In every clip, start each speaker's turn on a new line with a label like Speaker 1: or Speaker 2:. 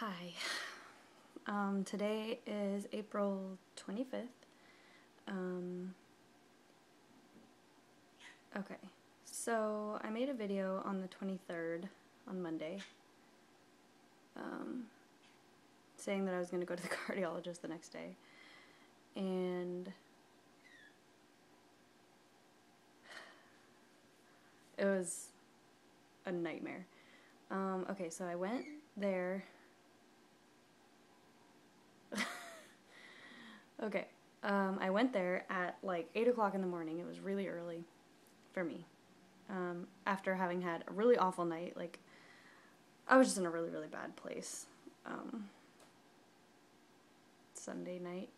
Speaker 1: Hi. Today is April 25th. Okay, so I made a video on the 23rd, on Monday, saying that I was going to go to the cardiologist the next day, and it was a nightmare. Okay, so I went there. Okay, I went there at like 8 o'clock in the morning. It was really early for me. After having had a really awful night, like, I was just in a really, really bad place. Monday night,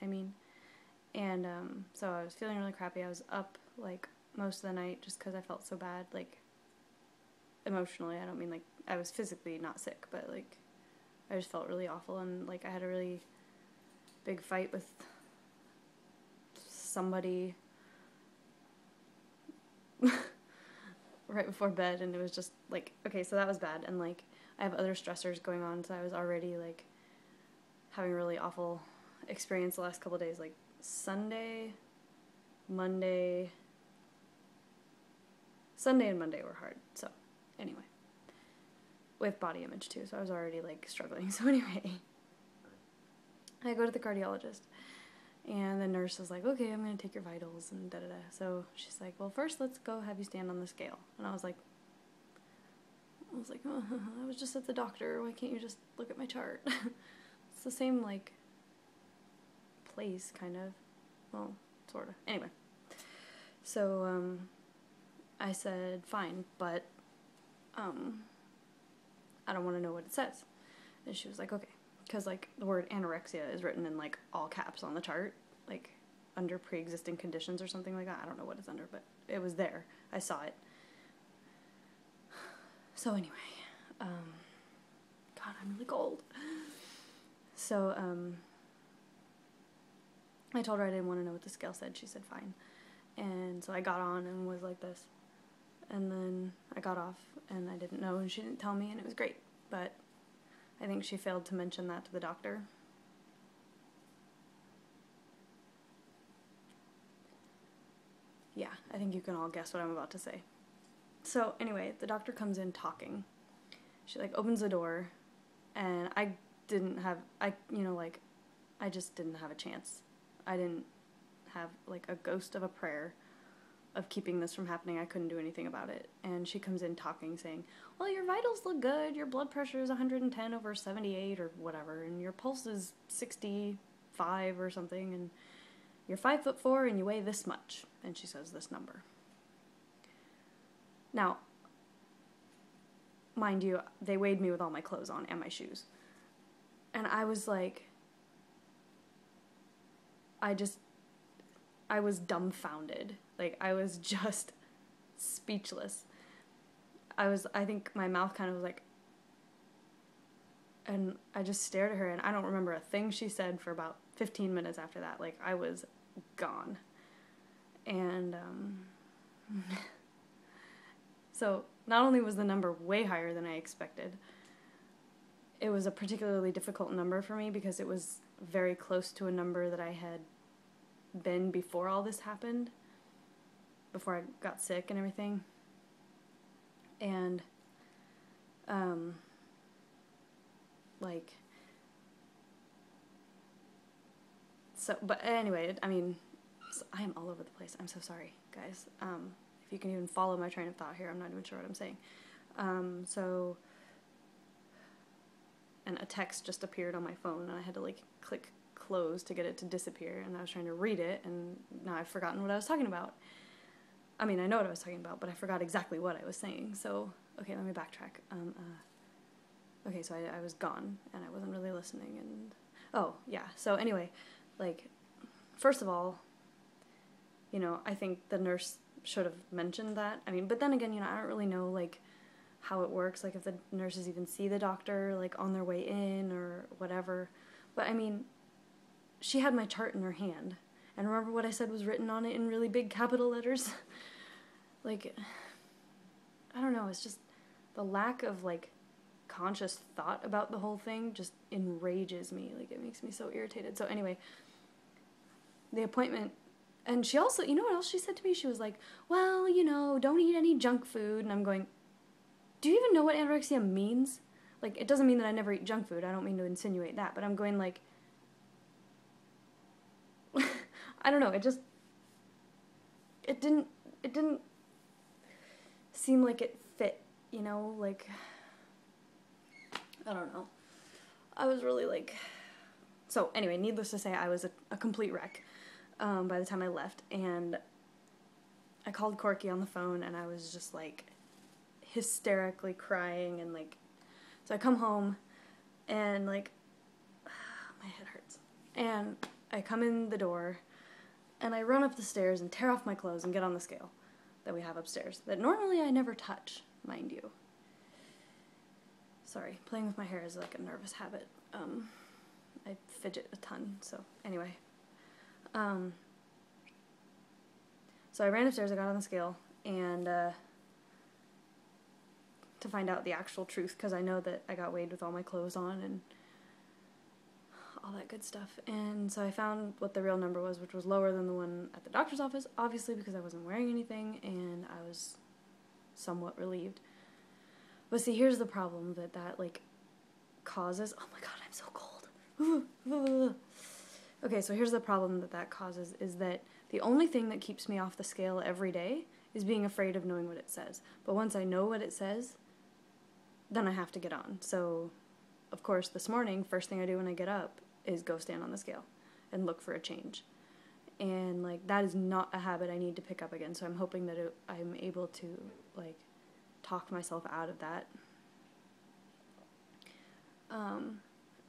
Speaker 1: I mean. And, so I was feeling really crappy. I was up, like, most of the night just because I felt so bad, like, emotionally. I don't mean, like, I was physically not sick, but, like, I just felt really awful, and, like, I had a really big fight with somebody right before bed, and it was just, like, okay, so that was bad, and, like, I have other stressors going on, so I was already, like, having a really awful experience the last couple of days, like, Sunday and Monday were hard, so, anyway, with body image, too, so I was already, like, struggling, so anyway, I go to the cardiologist, and the nurse was like, okay, I'm going to take your vitals, and da-da-da. So she's like, well, first let's go have you stand on the scale. And I was like, oh, I was just at the doctor. Why can't you just look at my chart? It's the same, like, place, kind of. Well, sort of. Anyway. So, I said, fine, but, I don't want to know what it says. And she was like, okay. Because, like, the word anorexia is written in, like, all caps on the chart, like, under pre-existing conditions or something like that. I don't know what it's under, but it was there. I saw it. So, anyway, God, I'm really cold. So, I told her I didn't want to know what the scale said. She said, fine. And so I got on and was like this. And then I got off, and I didn't know, and she didn't tell me, and it was great. But I think she failed to mention that to the doctor. Yeah, I think you can all guess what I'm about to say. So anyway, the doctor comes in talking. She, like, opens the door, and I just didn't have a chance. I didn't have, like, a ghost of a prayer of keeping this from happening. I couldn't do anything about it. And she comes in talking, saying, well, your vitals look good, your blood pressure is 110 over 78 or whatever, and your pulse is 65 or something, and you're 5'4" and you weigh this much. And she says this number. Now, mind you, they weighed me with all my clothes on and my shoes. And I was like, I was dumbfounded. Like, I was just speechless. I think my mouth kind of was like, and I just stared at her, and I don't remember a thing she said for about 15 minutes after that. Like, I was gone. And, so not only was the number way higher than I expected, it was a particularly difficult number for me because it was very close to a number that I had been before all this happened, before I got sick and everything. And, like, so, but anyway, I mean, so I am all over the place. I'm so sorry, guys. If you can even follow my train of thought here, I'm not even sure what I'm saying. And a text just appeared on my phone, and I had to, like, click close to get it to disappear, and I was trying to read it, and now I've forgotten what I was talking about. I mean, I know what I was talking about, but I forgot exactly what I was saying, so, okay, let me backtrack. Okay, so I was gone, and I wasn't really listening, and, oh, yeah, so anyway, like, first of all, you know, I think the nurse should have mentioned that. I mean, but then again, you know, I don't really know, like, how it works, like, if the nurses even see the doctor, like, on their way in, or whatever, but, I mean, she had my chart in her hand, and remember what I said was written on it in really big capital letters? Like, I don't know, it's just the lack of, like, conscious thought about the whole thing just enrages me. Like, it makes me so irritated. So anyway, the appointment, and she also, you know what else she said to me? She was like, well, you know, don't eat any junk food. And I'm going, do you even know what anorexia means? Like, it doesn't mean that I never eat junk food. I don't mean to insinuate that, but I'm going like, I don't know, it didn't seem like it fit, you know, like, I don't know. I was really like, so anyway, needless to say, I was a complete wreck by the time I left, and I called Corky on the phone, and I was just like hysterically crying, and like, so I come home, and like, my head hurts, and I come in the door, and I run up the stairs and tear off my clothes and get on the scale that we have upstairs, that normally I never touch, mind you. Sorry, playing with my hair is like a nervous habit. I fidget a ton, so anyway. So I ran upstairs, I got on the scale, and to find out the actual truth, because I know that I got weighed with all my clothes on and all that good stuff. And so I found what the real number was, which was lower than the one at the doctor's office, obviously because I wasn't wearing anything, and I was somewhat relieved. But see, here's the problem that like causes. Oh my god, I'm so cold. Okay, so here's the problem that causes, is that the only thing that keeps me off the scale every day is being afraid of knowing what it says. But once I know what it says, then I have to get on. So, of course, this morning, first thing I do when I get up is go stand on the scale and look for a change. And like, that is not a habit I need to pick up again, so I'm hoping that I'm able to like talk myself out of that.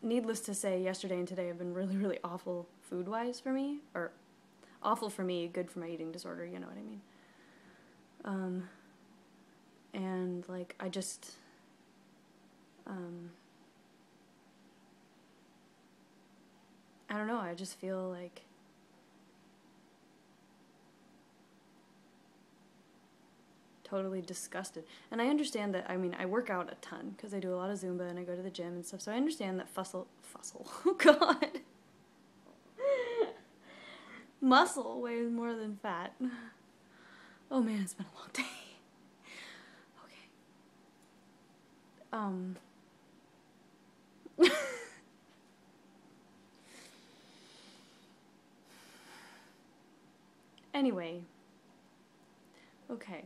Speaker 1: Needless to say, yesterday and today have been really, really awful food-wise for me, or awful for me, good for my eating disorder, you know what I mean. And like, I just, I don't know, I just feel like totally disgusted. And I understand that, I mean, I work out a ton, because I do a lot of Zumba and I go to the gym and stuff, so I understand that oh god, muscle weighs more than fat. Oh man, it's been a long day. Okay. Anyway. Okay.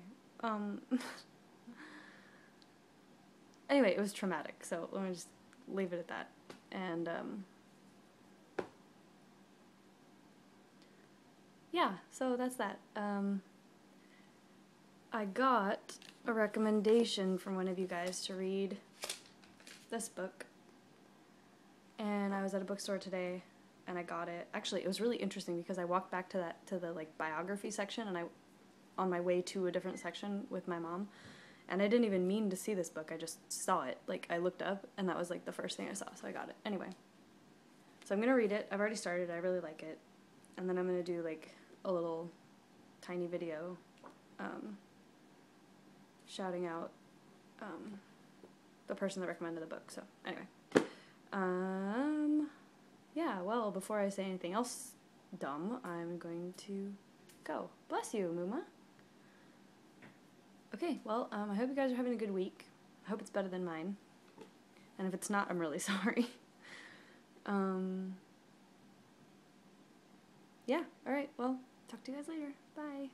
Speaker 1: Anyway, it was traumatic, so let me just leave it at that. And, yeah, so that's that. I got a recommendation from one of you guys to read this book, and I was at a bookstore today, and I got it. Actually, it was really interesting because I walked back to the like biography section, and on my way to a different section with my mom, and I didn't even mean to see this book, I just saw it. Like, I looked up, and that was like the first thing I saw, so I got it. Anyway, so I'm gonna read it. I've already started, I really like it, and then I'm gonna do like a little tiny video shouting out the person that recommended the book. So anyway, yeah, well, before I say anything else dumb, I'm going to go. Bless you, Muma. Okay, well, I hope you guys are having a good week. I hope it's better than mine. And if it's not, I'm really sorry. Yeah, alright, well, talk to you guys later. Bye.